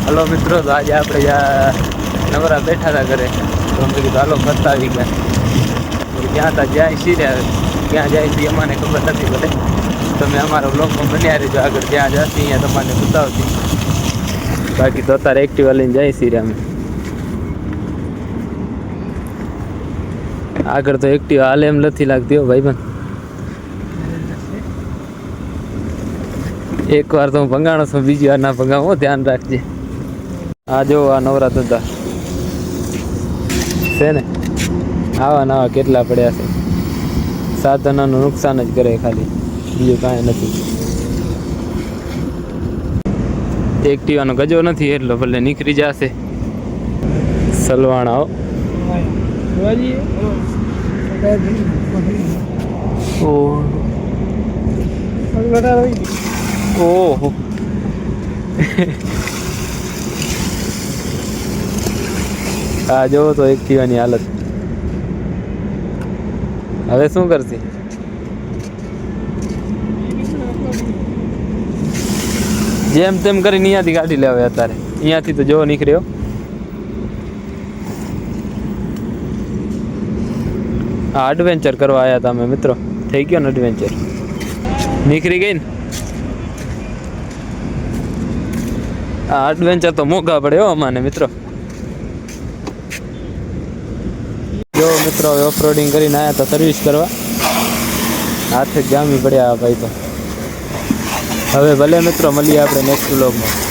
Hello મિત્રો, તો આજે આપણે નવરા બેઠા હતા ઘરે, તો અમે કીધું હાલો ફરતા આવી ગયા. ક્યાં હતા જાય છીએ, ક્યાં જાય છે અમાને ખબર નથી. ભલે તમે અમારો બ્લોગમાં બન્યા રહેજો, આગળ જ્યાં જશે અહીંયા તમારે બતાવતી. બાકી તો અત્યારે એક્ટિવા લઈને જાય છીએ અમે. આગળ તો એક્ટિવા હાલે એમ નથી લાગતી હો ભાઈ. એક વાર તો હું ભંગાણો છું, બીજી વાર ના ભંગાવો, ધ્યાન રાખજે. આ જો આ નવરા ધંધા છે ને, આવા નવા કેટલા પડ્યા છે. સાધનોનું નુકસાન જ કરે ખાલી, બીજું કાંઈ નથી. એક્ટિવાનો ગજો નથી એટલો, ભલે નીકળી જશે. સલવાણા ઓહો આ જોવો તો એક્ટિવાની હાલત. હવે શું કરશે? જેમ તેમ કરીને અહીંયાથી કાઢી લેવાય. અત્યારે અહીંયાથી તો જોવો નીકળ્યો. હા, એડવેન્ચર કરવા આવ્યા હતા અમે મિત્રો. થઈ ગયો ને એડવેન્ચર, નીકળી ગઈ ને. આ એડવેન્ચર તો મોંઘા પડે હો અમાને મિત્રો. જો મિત્રો હવે ઓફરોડિંગ કરીને આવ્યા હતા સર્વિસ કરવા, હાથે જ જામી પડ્યા ભાઈ. તો હવે ભલે મિત્રો મળીએ આપણે નેક્સ્ટ વ્લોગમાં.